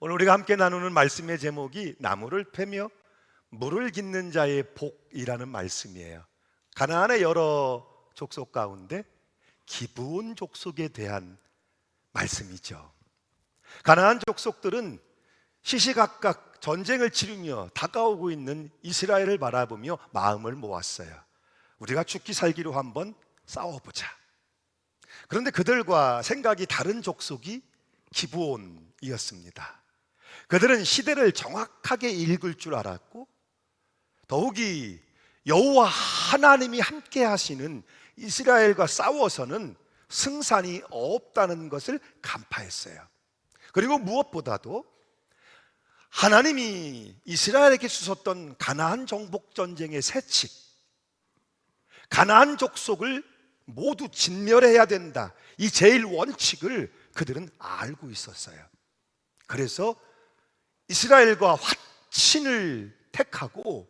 오늘 우리가 함께 나누는 말씀의 제목이 나무를 패며 물을 깃는 자의 복이라는 말씀이에요. 가나안의 여러 족속 가운데 기브온 족속에 대한 말씀이죠. 가나안 족속들은 시시각각 전쟁을 치르며 다가오고 있는 이스라엘을 바라보며 마음을 모았어요. 우리가 죽기 살기로 한번 싸워보자. 그런데 그들과 생각이 다른 족속이 기브온이었습니다. 그들은 시대를 정확하게 읽을 줄 알았고 더욱이 여호와 하나님이 함께 하시는 이스라엘과 싸워서는 승산이 없다는 것을 간파했어요. 그리고 무엇보다도 하나님이 이스라엘에게 주셨던 가나안 정복 전쟁의 세칙, 가나안 족속을 모두 진멸해야 된다, 이 제일 원칙을 그들은 알고 있었어요. 그래서 이스라엘과 화친을 택하고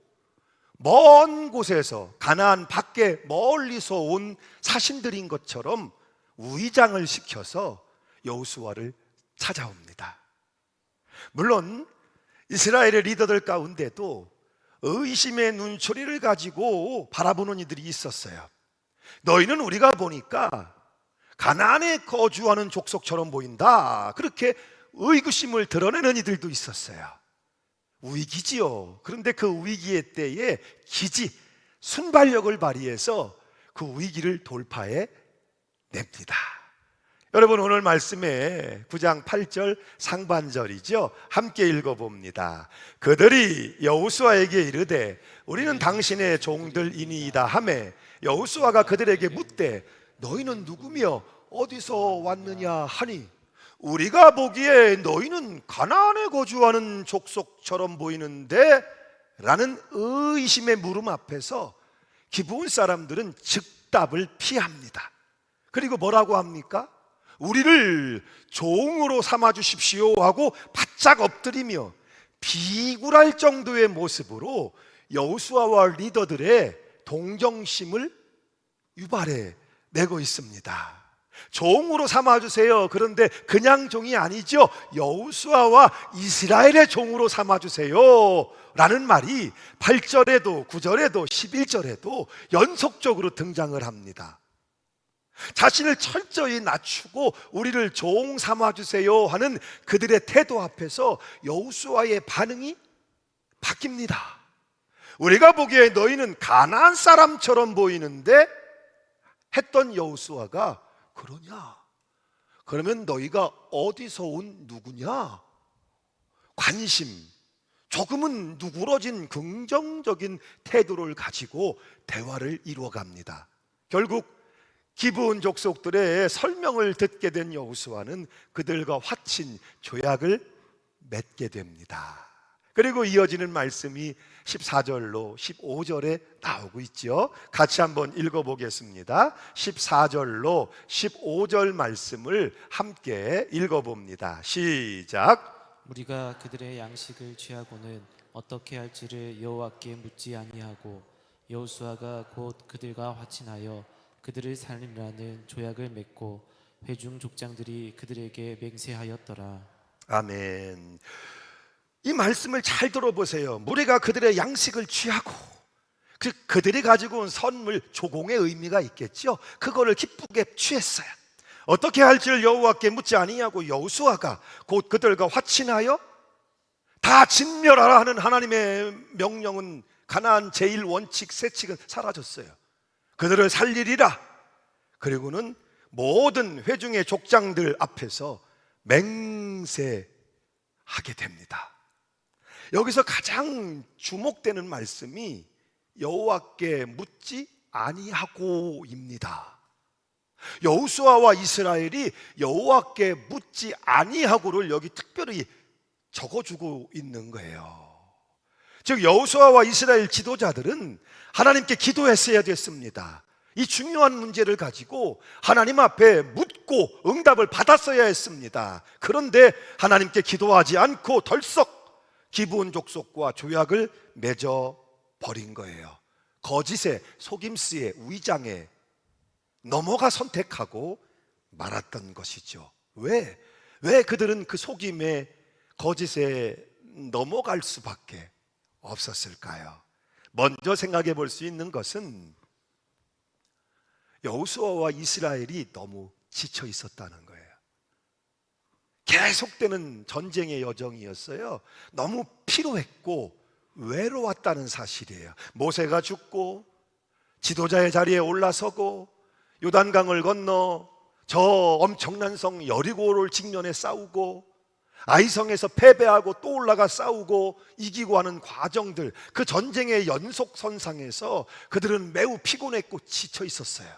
먼 곳에서 가나안 밖에 멀리서 온 사신들인 것처럼 위장을 시켜서 여호수아를 찾아옵니다. 물론 이스라엘의 리더들 가운데도 의심의 눈초리를 가지고 바라보는 이들이 있었어요. 너희는 우리가 보니까 가나안에 거주하는 족속처럼 보인다, 그렇게 의구심을 드러내는 이들도 있었어요. 위기지요. 그런데 그 위기의 때에 기지, 순발력을 발휘해서 그 위기를 돌파해 냅니다. 여러분, 오늘 말씀의 9장 8절 상반절이죠. 함께 읽어봅니다. 그들이 여호수아에게 이르되 우리는 당신의 종들이니이다 하매 여호수아가 그들에게 묻되 너희는 누구며 어디서 왔느냐 하니 우리가 보기에 너희는 가나안에 거주하는 족속처럼 보이는데 라는 의심의 물음 앞에서 기브온 사람들은 즉답을 피합니다. 그리고 뭐라고 합니까? 우리를 종으로 삼아 주십시오 하고 바짝 엎드리며 비굴할 정도의 모습으로 여호수아와 리더들의 동정심을 유발해 내고 있습니다. 종으로 삼아주세요. 그런데 그냥 종이 아니죠. 여호수아와 이스라엘의 종으로 삼아주세요 라는 말이 8절에도 9절에도 11절에도 연속적으로 등장을 합니다. 자신을 철저히 낮추고 우리를 종 삼아주세요 하는 그들의 태도 앞에서 여호수아의 반응이 바뀝니다. 우리가 보기에 너희는 가나안 사람처럼 보이는데 했던 여호수아가 그러냐? 그러면 너희가 어디서 온 누구냐? 관심, 조금은 누그러진 긍정적인 태도를 가지고 대화를 이루어갑니다. 결국 기브온 족속들의 설명을 듣게 된 여호수아는 그들과 화친 조약을 맺게 됩니다. 그리고 이어지는 말씀이 14절로 15절에 나오고 있죠. 같이 한번 읽어보겠습니다. 14절로 15절 말씀을 함께 읽어봅니다. 시작. 우리가 그들의 양식을 취하고는 어떻게 할지를 여호와께 묻지 아니하고 여호수아가 곧 그들과 화친하여 그들을 살리라는 조약을 맺고 회중 족장들이 그들에게 맹세하였더라. 아멘. 이 말씀을 잘 들어보세요. 무리가 그들의 양식을 취하고 그들이 가지고 온 선물, 조공의 의미가 있겠죠. 그거를 기쁘게 취했어요. 어떻게 할지를 여호와께 묻지 아니하고 여호수아가 곧 그들과 화친하여 다 진멸하라 하는 하나님의 명령은, 가나안 제일 원칙 세칙은 사라졌어요. 그들을 살리리라. 그리고는 모든 회중의 족장들 앞에서 맹세하게 됩니다. 여기서 가장 주목되는 말씀이 여호와께 묻지 아니하고입니다. 여호수아와 이스라엘이 여호와께 묻지 아니하고를 여기 특별히 적어주고 있는 거예요. 즉 여호수아와 이스라엘 지도자들은 하나님께 기도했어야 됐습니다. 이 중요한 문제를 가지고 하나님 앞에 묻고 응답을 받았어야 했습니다. 그런데 하나님께 기도하지 않고 덜썩 기브온 족속과 조약을 맺어 버린 거예요. 거짓에, 속임수에, 위장에 넘어가 선택하고 말았던 것이죠. 왜 그들은 그 속임에 거짓에 넘어갈 수밖에 없었을까요? 먼저 생각해 볼 수 있는 것은 여호수아와 이스라엘이 너무 지쳐 있었다는 거예요. 계속되는 전쟁의 여정이었어요. 너무 피로했고 외로웠다는 사실이에요. 모세가 죽고 지도자의 자리에 올라서고 요단강을 건너 저 엄청난 성 여리고를 직면해 싸우고 아이성에서 패배하고 또 올라가 싸우고 이기고 하는 과정들, 그 전쟁의 연속선상에서 그들은 매우 피곤했고 지쳐 있었어요.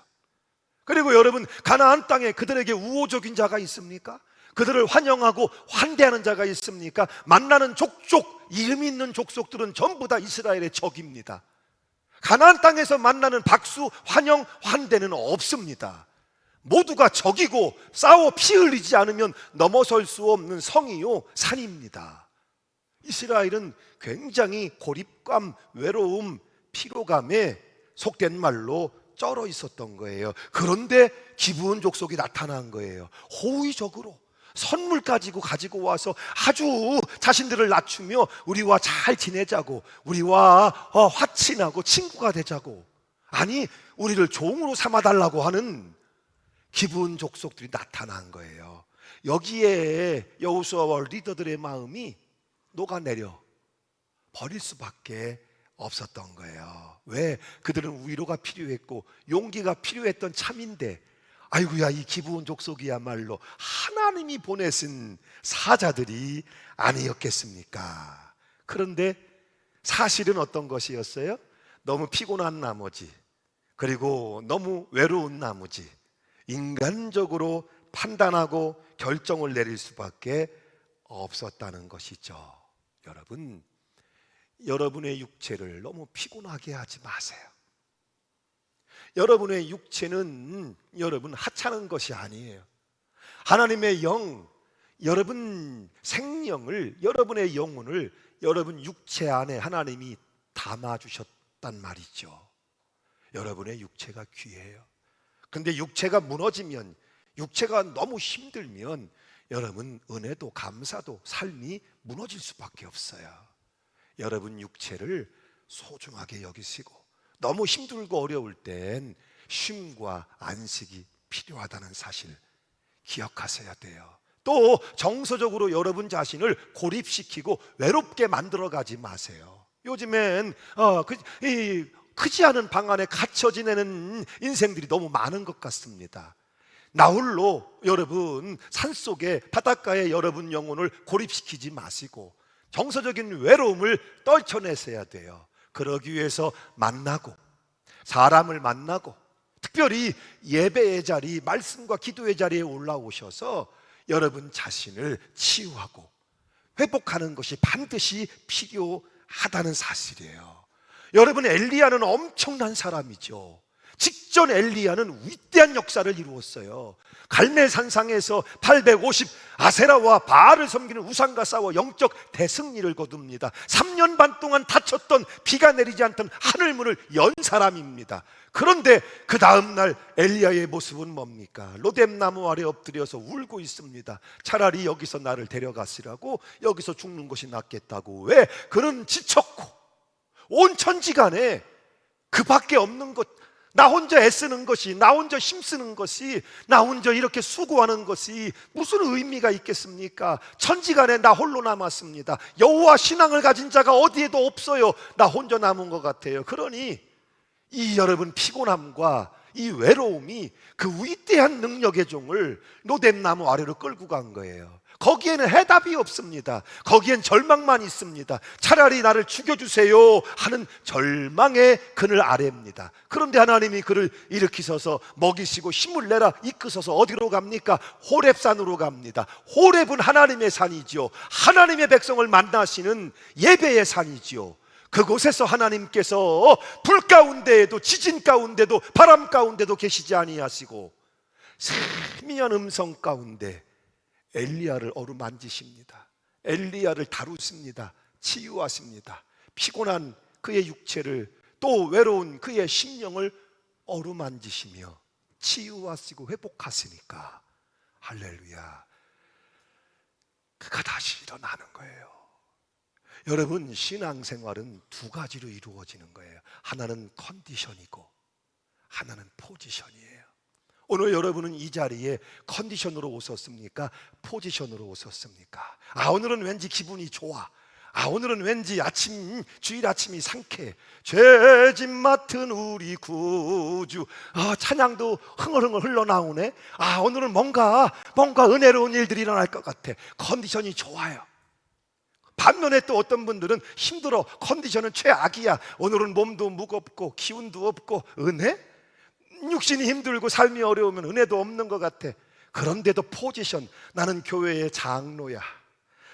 그리고 여러분, 가나안 땅에 그들에게 우호적인 자가 있습니까? 그들을 환영하고 환대하는 자가 있습니까? 만나는 족족, 이름 있는 족속들은 전부 다 이스라엘의 적입니다. 가나안 땅에서 만나는 박수, 환영, 환대는 없습니다. 모두가 적이고 싸워 피 흘리지 않으면 넘어설 수 없는 성이요 산입니다. 이스라엘은 굉장히 고립감, 외로움, 피로감에 속된 말로 쩔어 있었던 거예요. 그런데 기브온 족속이 나타난 거예요. 호의적으로 선물 가지고 와서 아주 자신들을 낮추며 우리와 잘 지내자고, 우리와 화친하고 친구가 되자고, 아니 우리를 종으로 삼아달라고 하는 기브온 족속들이 나타난 거예요. 여기에 여호수아와 리더들의 마음이 녹아내려 버릴 수밖에 없었던 거예요. 왜? 그들은 위로가 필요했고 용기가 필요했던 참인데, 아이고야, 이 기브온 족속이야말로 하나님이 보내신 사자들이 아니었겠습니까? 그런데 사실은 어떤 것이었어요? 너무 피곤한 나머지, 그리고 너무 외로운 나머지 인간적으로 판단하고 결정을 내릴 수밖에 없었다는 것이죠. 여러분, 여러분의 육체를 너무 피곤하게 하지 마세요. 여러분의 육체는 여러분 하찮은 것이 아니에요. 하나님의 영, 여러분 생명을, 여러분의 영혼을 여러분 육체 안에 하나님이 담아주셨단 말이죠. 여러분의 육체가 귀해요. 근데 육체가 무너지면, 육체가 너무 힘들면 여러분 은혜도 감사도 삶이 무너질 수밖에 없어요. 여러분 육체를 소중하게 여기시고 너무 힘들고 어려울 땐 쉼과 안식이 필요하다는 사실 기억하셔야 돼요. 또 정서적으로 여러분 자신을 고립시키고 외롭게 만들어가지 마세요. 요즘엔 크지 않은 방 안에 갇혀 지내는 인생들이 너무 많은 것 같습니다. 나홀로 여러분 산속에 바닷가에 여러분 영혼을 고립시키지 마시고 정서적인 외로움을 떨쳐내셔야 돼요. 그러기 위해서 만나고, 사람을 만나고, 특별히 예배의 자리, 말씀과 기도의 자리에 올라오셔서 여러분 자신을 치유하고 회복하는 것이 반드시 필요하다는 사실이에요. 여러분, 엘리야는 엄청난 사람이죠. 직전 엘리야는 위대한 역사를 이루었어요. 갈멜산상에서 850 아세라와 바알을 섬기는 우상과 싸워 영적 대승리를 거둡니다. 3년 반 동안 닫혔던, 비가 내리지 않던 하늘문을 연 사람입니다. 그런데 그 다음날 엘리야의 모습은 뭡니까? 로뎀나무 아래 엎드려서 울고 있습니다. 차라리 여기서 나를 데려가시라고, 여기서 죽는 것이 낫겠다고. 왜? 그는 지쳤고 온 천지간에 그밖에 없는 것, 나 혼자 애쓰는 것이, 나 혼자 힘쓰는 것이, 나 혼자 이렇게 수고하는 것이 무슨 의미가 있겠습니까? 천지간에 나 홀로 남았습니다. 여호와 신앙을 가진 자가 어디에도 없어요. 나 혼자 남은 것 같아요. 그러니 이 여러분 피곤함과 이 외로움이 그 위대한 능력의 종을 로뎀나무 아래로 끌고 간 거예요. 거기에는 해답이 없습니다. 거기엔 절망만 있습니다. 차라리 나를 죽여주세요 하는 절망의 그늘 아래입니다. 그런데 하나님이 그를 일으키셔서 먹이시고 힘을 내라 이끄셔서 어디로 갑니까? 호렙산으로 갑니다. 호렙은 하나님의 산이지요. 하나님의 백성을 만나시는 예배의 산이지요. 그곳에서 하나님께서 불 가운데에도, 지진 가운데도, 바람 가운데도 계시지 아니하시고 세미한 음성 가운데 엘리야를 어루만지십니다. 엘리야를 다루십니다. 치유하십니다. 피곤한 그의 육체를, 또 외로운 그의 심령을 어루만지시며 치유하시고 회복하시니까 할렐루야, 그가 다시 일어나는 여러분, 신앙생활은 두 가지로 이루어지는 거예요. 하나는 컨디션이고 하나는 포지션이에요. 오늘 여러분은 이 자리에 컨디션으로 오셨습니까? 포지션으로 오셨습니까? 오늘은 왠지 기분이 좋아. 오늘은 왠지 주일 아침이 상쾌해. 죄짐 맡은 우리 구주. 찬양도 흥얼흥얼 흘러나오네. 오늘은 뭔가 은혜로운 일들이 일어날 것 같아. 컨디션이 좋아요. 반면에 또 어떤 분들은 힘들어. 컨디션은 최악이야. 오늘은 몸도 무겁고 기운도 없고. 은혜? 육신이 힘들고 삶이 어려우면 은혜도 없는 것 같아. 그런데도 포지션, 나는 교회의 장로야.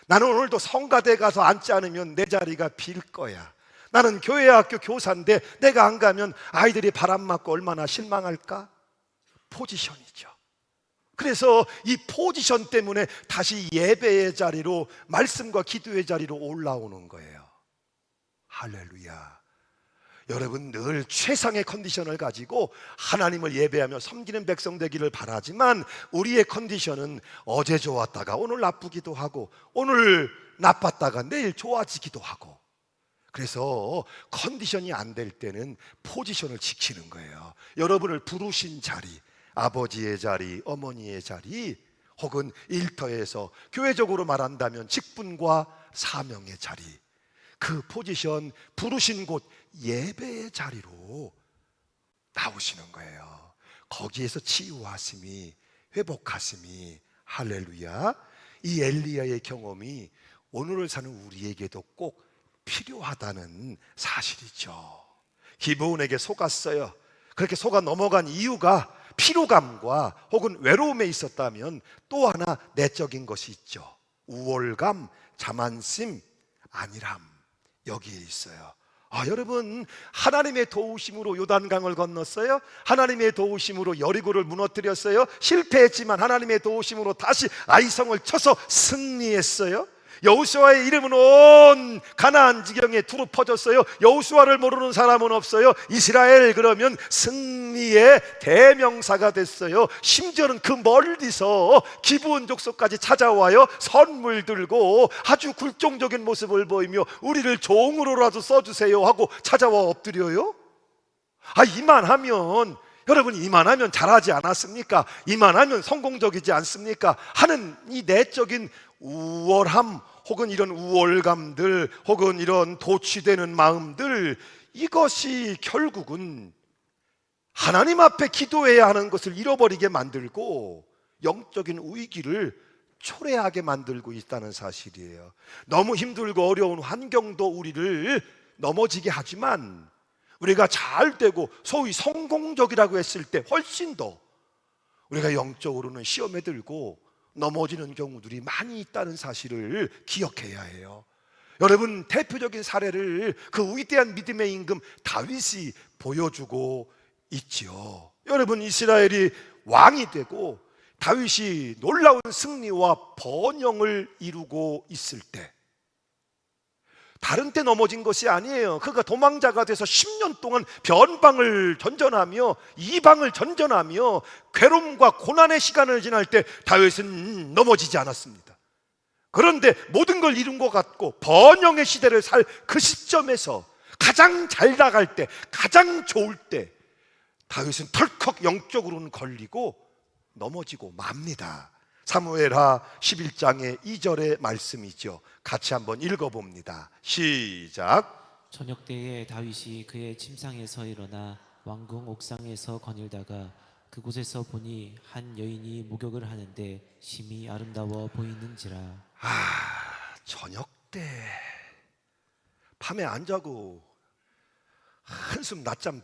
나는 오늘도 성가대 가서 앉지 않으면 내 자리가 빌 거야. 나는 교회 학교 교사인데 내가 안 가면 아이들이 바람 맞고 얼마나 실망할까? 포지션이죠. 그래서 이 포지션 때문에 다시 예배의 자리로, 말씀과 기도의 자리로 올라오는 거예요. 할렐루야. 여러분, 늘 최상의 컨디션을 가지고 하나님을 예배하며 섬기는 백성 되기를 바라지만, 우리의 컨디션은 어제 좋았다가 오늘 나쁘기도 하고, 오늘 나빴다가 내일 좋아지기도 하고, 그래서 컨디션이 안 될 때는 포지션을 지키는 거예요. 여러분을 부르신 자리, 아버지의 자리, 어머니의 자리, 혹은 일터에서 교회적으로 말한다면 직분과 사명의 자리, 그 포지션, 부르신 곳 예배의 자리로 나오시는 거예요. 거기에서 치유하심이, 회복하심이, 할렐루야. 이 엘리야의 경험이 오늘을 사는 우리에게도 꼭 필요하다는 사실이죠. 기브온에게 속았어요. 그렇게 속아 넘어간 이유가 피로감과 혹은 외로움에 있었다면, 또 하나 내적인 것이 있죠. 우월감, 자만심, 안일함, 여기에 있어요. 여러분, 하나님의 도우심으로 요단강을 건넜어요. 하나님의 도우심으로 여리고를 무너뜨렸어요. 실패했지만 하나님의 도우심으로 다시 아이성을 쳐서 승리했어요. 여호수아의 이름은 온 가나안 지경에 두루 퍼졌어요. 여호수아를 모르는 사람은 없어요. 이스라엘 그러면 승리의 대명사가 됐어요. 심지어는 그 멀리서 기브온 족속까지 찾아와요. 선물 들고 아주 굴종적인 모습을 보이며 우리를 종으로라도 써주세요 하고 찾아와 엎드려요. 이만하면, 여러분, 이만하면 잘하지 않았습니까? 이만하면 성공적이지 않습니까? 하는 이 내적인 우월함, 혹은 이런 우월감들, 혹은 이런 도취되는 마음들, 이것이 결국은 하나님 앞에 기도해야 하는 것을 잃어버리게 만들고 영적인 위기를 초래하게 만들고 있다는 사실이에요. 너무 힘들고 어려운 환경도 우리를 넘어지게 하지만, 우리가 잘 되고 소위 성공적이라고 했을 때 훨씬 더 우리가 영적으로는 시험에 들고 넘어지는 경우들이 많이 있다는 사실을 기억해야 해요. 여러분, 대표적인 사례를 그 위대한 믿음의 임금 다윗이 보여주고 있지요. 여러분, 이스라엘이 왕이 되고 다윗이 놀라운 승리와 번영을 이루고 있을 때, 다른 때 넘어진 것이 아니에요. 그가 도망자가 돼서 10년 동안 변방을 전전하며 이방을 전전하며 괴로움과 고난의 시간을 지날 때 다윗은 넘어지지 않았습니다. 그런데 모든 걸 이룬 것 같고 번영의 시대를 살 그 시점에서 가장 잘 나갈 때, 가장 좋을 때 다윗은 덜컥 영적으로는 걸리고 넘어지고 맙니다. 사무엘하 11장의 2절의 말씀이죠. 같이 한번 읽어봅니다. 시작. 저녁 때에 다윗이 그의 침상에서 일어나 왕궁 옥상에서 거닐다가 그곳에서 보니 한 여인이 목욕을 하는데 심히 아름다워 보이는지라. 저녁 때 밤에 안 자고 한숨 낮잠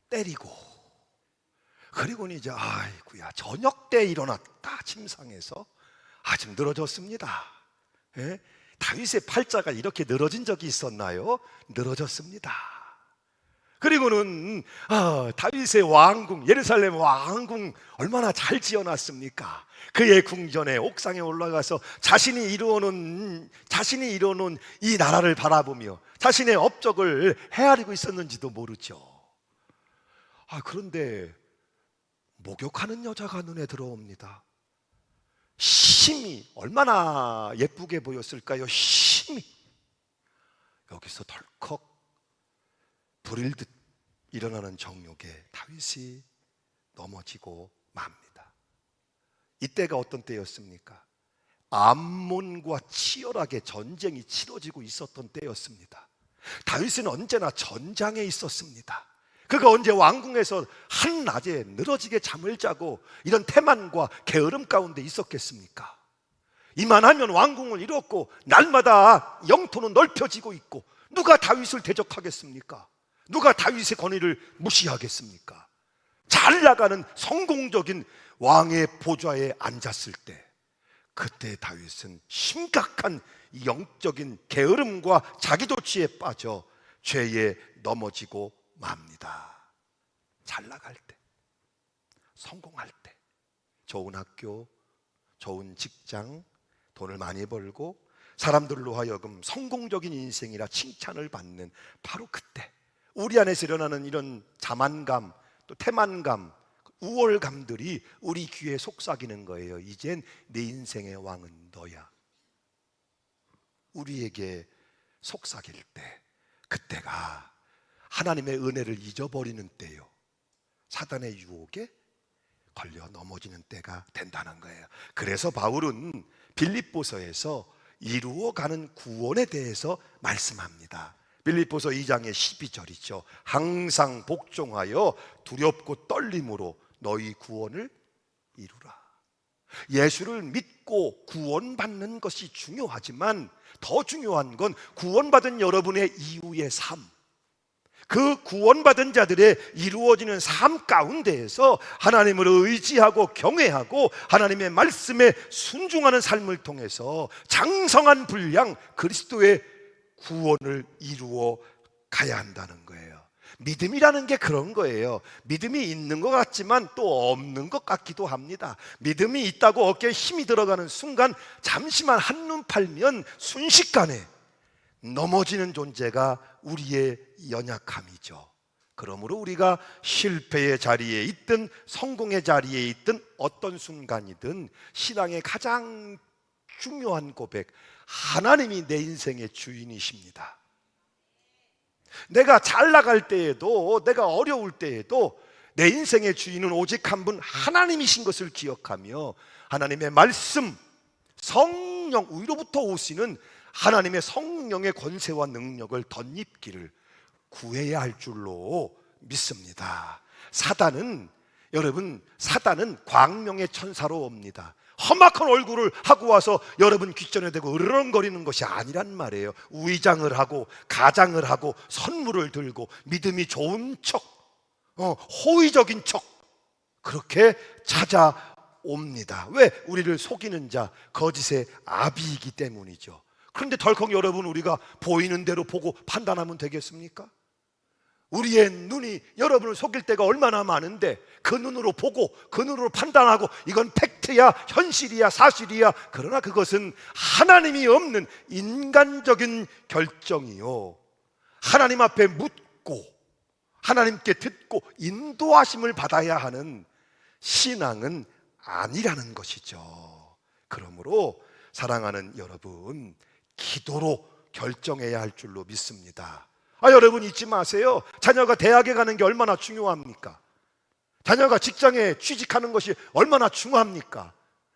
때리고, 그리고는 이제 아이고야, 저녁 때 일어났다. 침상에서 좀 늘어졌습니다. 예? 다윗의 팔자가 이렇게 늘어진 적이 있었나요? 늘어졌습니다. 그리고는 다윗의 왕궁, 예루살렘 왕궁 얼마나 잘 지어놨습니까? 그의 궁전에 옥상에 올라가서 자신이 이루어놓은 이 나라를 바라보며 자신의 업적을 헤아리고 있었는지도 모르죠. 그런데 목욕하는 여자가 눈에 들어옵니다. 심히, 얼마나 예쁘게 보였을까요? 심히 여기서 덜컥 불일 듯 일어나는 정욕에 다윗이 넘어지고 맙니다. 이때가 어떤 때였습니까? 암몬과 치열하게 전쟁이 치러지고 있었던 때였습니다. 다윗은 언제나 전장에 있었습니다. 그가 언제 왕궁에서 한낮에 늘어지게 잠을 자고 이런 태만과 게으름 가운데 있었겠습니까? 이만하면 왕궁을 잃었고 날마다 영토는 넓혀지고 있고 누가 다윗을 대적하겠습니까? 누가 다윗의 권위를 무시하겠습니까? 잘 나가는 성공적인 왕의 보좌에 앉았을 때, 그때 다윗은 심각한 영적인 게으름과 자기도취에 빠져 죄에 넘어지고 맙니다. 잘 나갈 때, 성공할 때, 좋은 학교, 좋은 직장, 돈을 많이 벌고 사람들로 하여금 성공적인 인생이라 칭찬을 받는 바로 그때 우리 안에서 일어나는 이런 자만감, 또 태만감, 우월감들이 우리 귀에 속삭이는 거예요. 이젠 내 인생의 왕은 너야. 우리에게 속삭일 때, 그때가 하나님의 은혜를 잊어버리는 때요, 사단의 유혹에 걸려 넘어지는 때가 된다는 거예요. 그래서 바울은 빌립보서에서 이루어가는 구원에 대해서 말씀합니다. 빌립보서 2장의 12절이죠. 항상 복종하여 두렵고 떨림으로 너희 구원을 이루라. 예수를 믿고 구원받는 것이 중요하지만 더 중요한 건 구원받은 여러분의 이후의 삶, 그 구원받은 자들의 이루어지는 삶 가운데에서 하나님을 의지하고 경외하고 하나님의 말씀에 순종하는 삶을 통해서 장성한 분량 그리스도의 구원을 이루어 가야 한다는 거예요. 믿음이라는 게 그런 거예요. 믿음이 있는 것 같지만 또 없는 것 같기도 합니다. 믿음이 있다고 어깨에 힘이 들어가는 순간 잠시만 한눈 팔면 순식간에 넘어지는 존재가 우리의 연약함이죠. 그러므로 우리가 실패의 자리에 있든 성공의 자리에 있든 어떤 순간이든 신앙의 가장 중요한 고백, 하나님이 내 인생의 주인이십니다. 내가 잘 나갈 때에도, 내가 어려울 때에도 내 인생의 주인은 오직 한 분 하나님이신 것을 기억하며 하나님의 말씀, 성령, 위로부터 오시는 하나님의 성령의 권세와 능력을 덧입기를 구해야 할 줄로 믿습니다. 사단은, 여러분, 사단은 광명의 천사로 옵니다. 험악한 얼굴을 하고 와서 여러분 귓전에 대고 으르렁거리는 것이 아니란 말이에요. 위장을 하고 가장을 하고 선물을 들고 믿음이 좋은 척, 호의적인 척 그렇게 찾아옵니다. 왜? 우리를 속이는 자, 거짓의 아비이기 때문이죠. 그런데 덜컥 여러분, 우리가 보이는 대로 보고 판단하면 되겠습니까? 우리의 눈이 여러분을 속일 때가 얼마나 많은데 그 눈으로 보고 그 눈으로 판단하고 이건 팩트야, 현실이야, 사실이야. 그러나 그것은 하나님이 없는 인간적인 결정이요, 하나님 앞에 묻고 하나님께 듣고 인도하심을 받아야 하는 신앙은 아니라는 것이죠. 그러므로 사랑하는 여러분, 기도로 결정해야 할 줄로 믿습니다. 여러분 잊지 마세요. 자녀가 대학에 가는 게 얼마나 중요합니까? 자녀가 직장에 취직하는 것이 얼마나 중요합니까?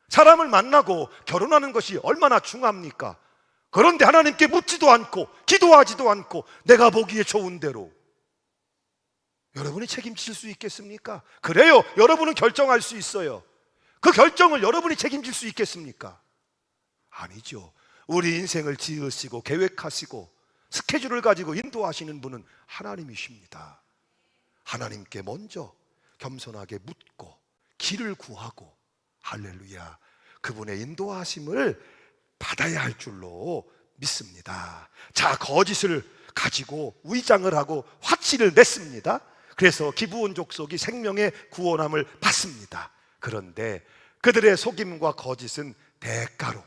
사람을 만나고 결혼하는 것이 얼마나 중요합니까? 그런데 하나님께 묻지도 않고 기도하지도 않고 내가 보기에 좋은 대로 여러분이 책임질 수 있겠습니까? 그래요, 여러분은 결정할 수 있어요. 그 결정을 여러분이 책임질 수 있겠습니까? 아니죠. 우리 인생을 지으시고 계획하시고 스케줄을 가지고 인도하시는 분은 하나님이십니다. 하나님께 먼저 겸손하게 묻고 길을 구하고, 할렐루야, 그분의 인도하심을 받아야 할 줄로 믿습니다. 자, 거짓을 가지고 위장을 하고 화치를 냈습니다. 그래서 기브온 족속이 생명의 구원함을 받습니다. 그런데 그들의 속임과 거짓은 대가로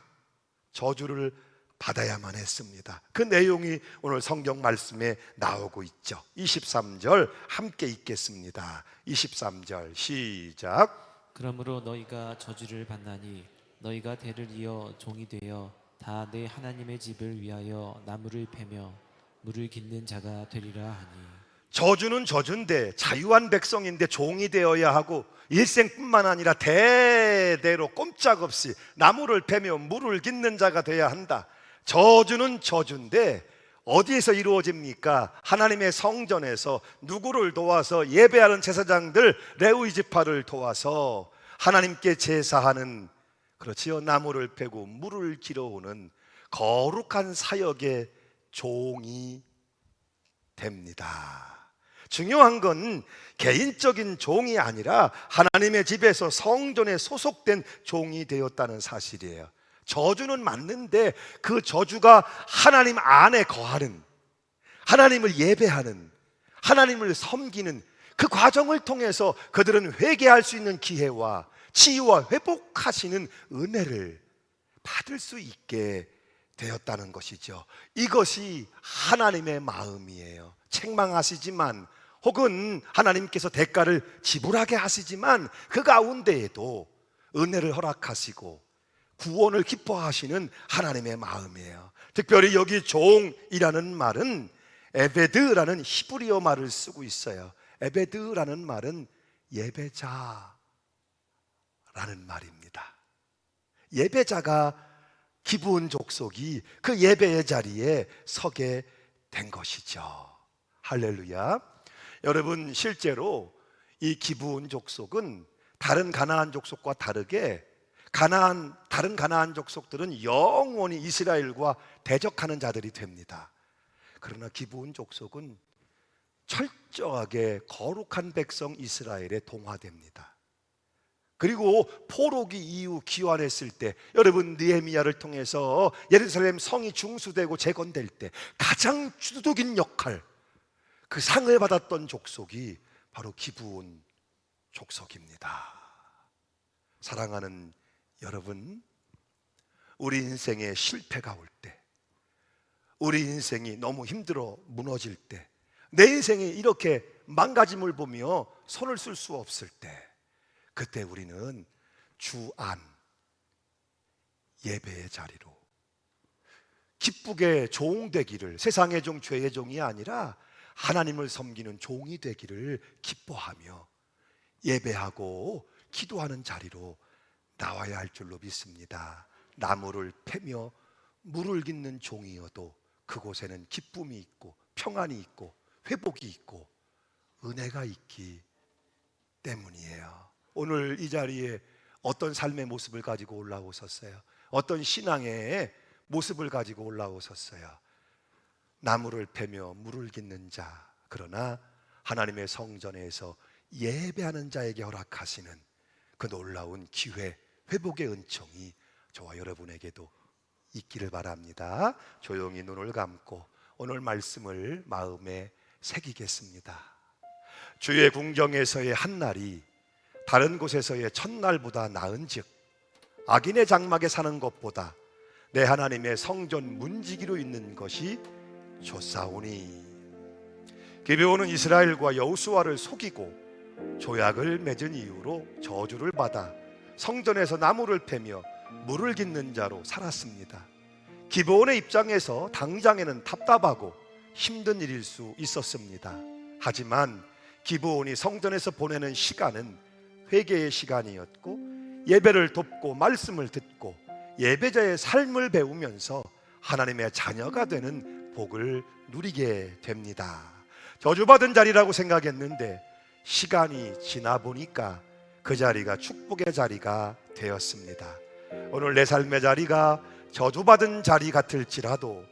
저주를 받아야만 했습니다. 그 내용이 오늘 성경 말씀에 나오고 있죠. 23절 함께 읽겠습니다. 23절 시작. 그러므로 너희가 저주를 받나니 너희가 대를 이어 종이 되어 다 내 하나님의 집을 위하여 나무를 패며 물을 깃는 자가 되리라 하니 저주는 저주인데 자유한 백성인데 종이 되어야 하고 일생뿐만 아니라 대대로 꼼짝없이 나무를 패며 물을 깃는 자가 되어야 한다. 저주는 저주인데 어디에서 이루어집니까? 하나님의 성전에서 누구를 도와서 예배하는 제사장들 레위 지파를 도와서 하나님께 제사하는, 그렇지요, 나무를 패고 물을 길어오는 거룩한 사역의 종이 됩니다. 중요한 건 개인적인 종이 아니라 하나님의 집에서 성전에 소속된 종이 되었다는 사실이에요. 저주는 맞는데 그 저주가 하나님 안에 거하는, 하나님을 예배하는, 하나님을 섬기는 그 과정을 통해서 그들은 회개할 수 있는 기회와 치유와 회복하시는 은혜를 받을 수 있게 되었다는 것이죠. 이것이 하나님의 마음이에요. 책망하시지만, 혹은 하나님께서 대가를 지불하게 하시지만 그 가운데에도 은혜를 허락하시고 구원을 기뻐하시는 하나님의 마음이에요. 특별히 여기 종이라는 말은 에베드라는 히브리어 말을 쓰고 있어요. 에베드라는 말은 예배자라는 말입니다. 예배자가 기브온 족속이 그 예배의 자리에 서게 된 것이죠. 할렐루야. 여러분, 실제로 이 기브온 족속은 다른 가나안 족속과 다르게 다른 가나안 족속들은 영원히 이스라엘과 대적하는 자들이 됩니다. 그러나 기브온 족속은 철저하게 거룩한 백성 이스라엘에 동화됩니다. 그리고 포로기 이후 귀환했을 때, 여러분 느헤미야를 통해서 예루살렘 성이 중수되고 재건될 때 가장 주도적인 역할, 그 상을 받았던 족속이 바로 기브온 족속입니다. 사랑하는 여러분, 우리 인생에 실패가 올 때, 우리 인생이 너무 힘들어 무너질 때, 내 인생이 이렇게 망가짐을 보며 손을 쓸 수 없을 때, 그때 우리는 주 안 예배의 자리로 기쁘게 종 되기를, 세상의 종, 죄의 종이 아니라 하나님을 섬기는 종이 되기를 기뻐하며 예배하고 기도하는 자리로 나와야 할 줄로 믿습니다. 나무를 패며 물을 깃는 종이어도 그곳에는 기쁨이 있고 평안이 있고 회복이 있고 은혜가 있기 때문이에요. 오늘 이 자리에 어떤 삶의 모습을 가지고 올라오셨어요? 어떤 신앙의 모습을 가지고 올라오셨어요? 나무를 패며 물을 깃는 자, 그러나 하나님의 성전에서 예배하는 자에게 허락하시는 그 놀라운 기회, 회복의 은총이 저와 여러분에게도 있기를 바랍니다. 조용히 눈을 감고 오늘 말씀을 마음에 새기겠습니다. 주의 궁정에서의 한 날이 다른 곳에서의 첫날보다 나은즉 악인의 장막에 사는 것보다 내 하나님의 성전 문지기로 있는 것이 좋사오니. 기브온은 이스라엘과 여호수아를 속이고 조약을 맺은 이후로 저주를 받아 성전에서 나무를 패며 물을 깃는 자로 살았습니다. 기브온의 입장에서 당장에는 답답하고 힘든 일일 수 있었습니다. 하지만 기브온이 성전에서 보내는 시간은 회개의 시간이었고 예배를 돕고 말씀을 듣고 예배자의 삶을 배우면서 하나님의 자녀가 되는 복을 누리게 됩니다. 저주받은 자리라고 생각했는데 시간이 지나 보니까 그 자리가 축복의 자리가 되었습니다. 오늘 내 삶의 자리가 저주받은 자리 같을지라도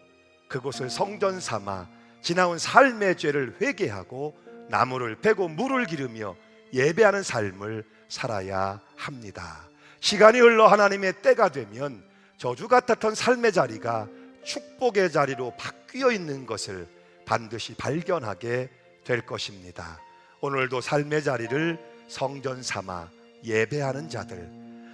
그곳을 성전 삼아 지나온 삶의 죄를 회개하고 나무를 패고 물을 기르며 예배하는 삶을 살아야 합니다. 시간이 흘러 하나님의 때가 되면 저주 같았던 삶의 자리가 축복의 자리로 바뀌어 있는 것을 반드시 발견하게 될 것입니다. 오늘도 삶의 자리를 성전 삼아 예배하는 자들,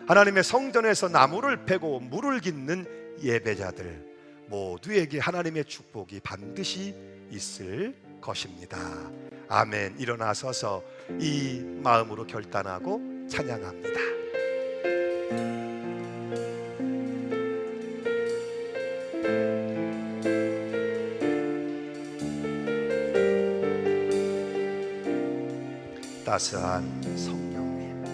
하나님의 성전에서 나무를 패고 물을 깃는 예배자들 모두에게 하나님의 축복이 반드시 있을 것입니다. 아멘. 일어나서서 이 마음으로 결단하고 찬양합니다. 따스한 성령님,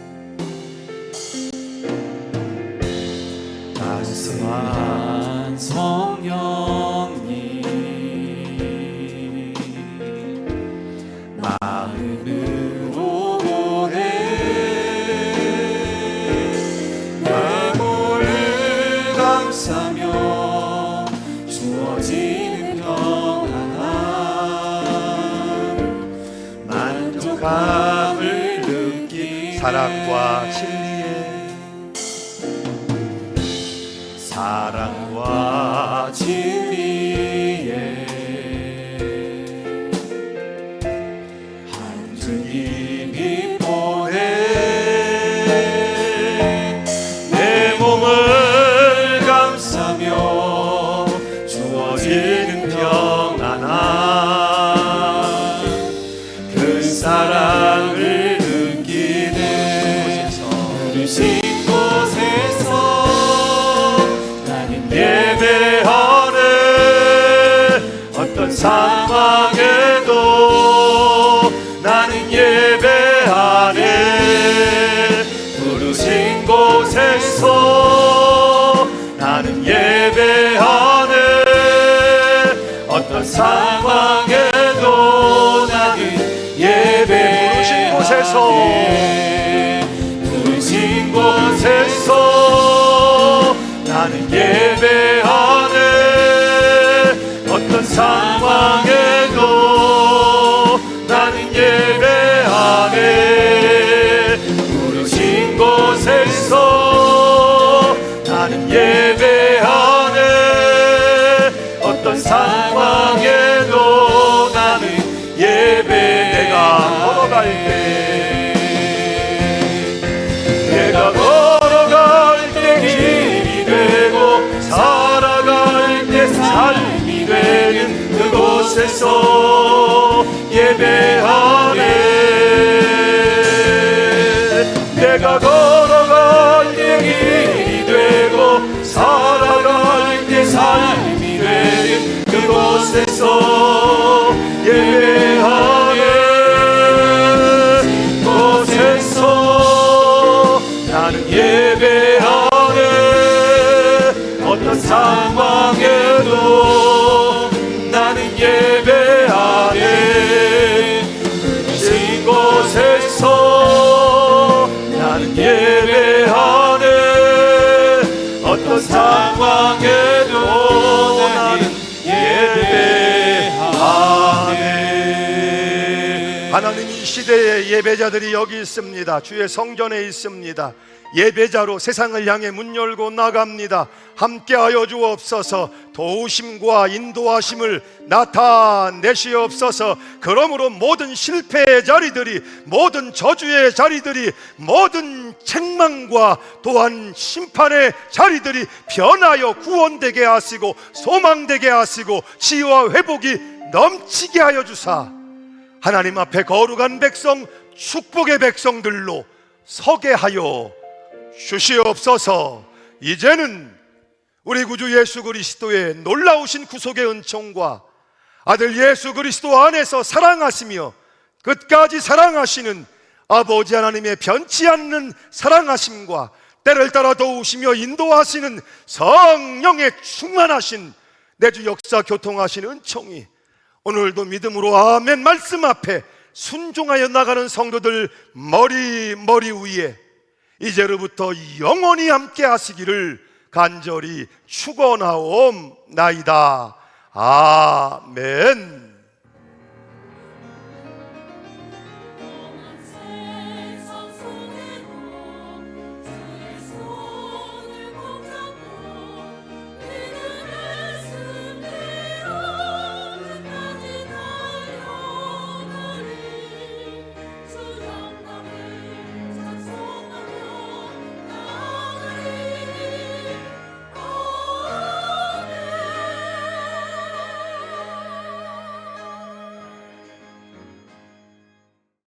따스한 성령님, 마음으로 보내 내 몸을 감싸며 주어지는 평안함, 만족함을 느끼네. 사랑과 진리에 한 줄기 빛 보내 내 몸을 감싸며 주어지는 평안함, 그 사랑을 느끼는 부르신 곳에서 나는 예배하네. 어떤 상황에도 나는 예배하네. 부르신 곳에서 나는 예배하네. 어떤 상황에도 나는 예배. 부르신 곳에서 부르신 곳에서 나는 예배하네. 어떤 상황에도 나는 예배하네. 부르신 곳에서 나는 예배하네. 어떤 상황에도 나는 예배. 내가 걸어갈 때, 내가 걸어갈 때 길이 되고 살아갈 때 삶이 되는 그곳에서 예배하네. 내가 걸어갈 때 길이 되고 살아갈 때 삶이 되는 그곳에서 예배하네. 곳에서 나는 예배하네. 어떤 상황에도 나는 예배하네. 부르신 곳에서 나는 예배하네. 어떤 상황에도 나는 예배하네. 하나님, 이 시대에 예배자들이 여기 있습니다. 주의 성전에 있습니다. 예배자로 세상을 향해 문 열고 나갑니다. 함께하여 주옵소서. 도우심과 인도하심을 나타내시옵소서. 그러므로 모든 실패의 자리들이, 모든 저주의 자리들이, 모든 책망과 또한 심판의 자리들이 변하여 구원되게 하시고 소망되게 하시고 치유와 회복이 넘치게 하여 주사 하나님 앞에 거룩한 백성, 축복의 백성들로 서게 하여 주시옵소서. 이제는 우리 구주 예수 그리스도의 놀라우신 구속의 은총과 아들 예수 그리스도 안에서 사랑하시며 끝까지 사랑하시는 아버지 하나님의 변치 않는 사랑하심과 때를 따라 도우시며 인도하시는 성령의 충만하신 내주 역사 교통하신 은총이 오늘도 믿음으로 아멘 말씀 앞에 순종하여 나가는 성도들 머리 위에 이제로부터 영원히 함께 하시기를 간절히 축원하옵나이다. 아멘.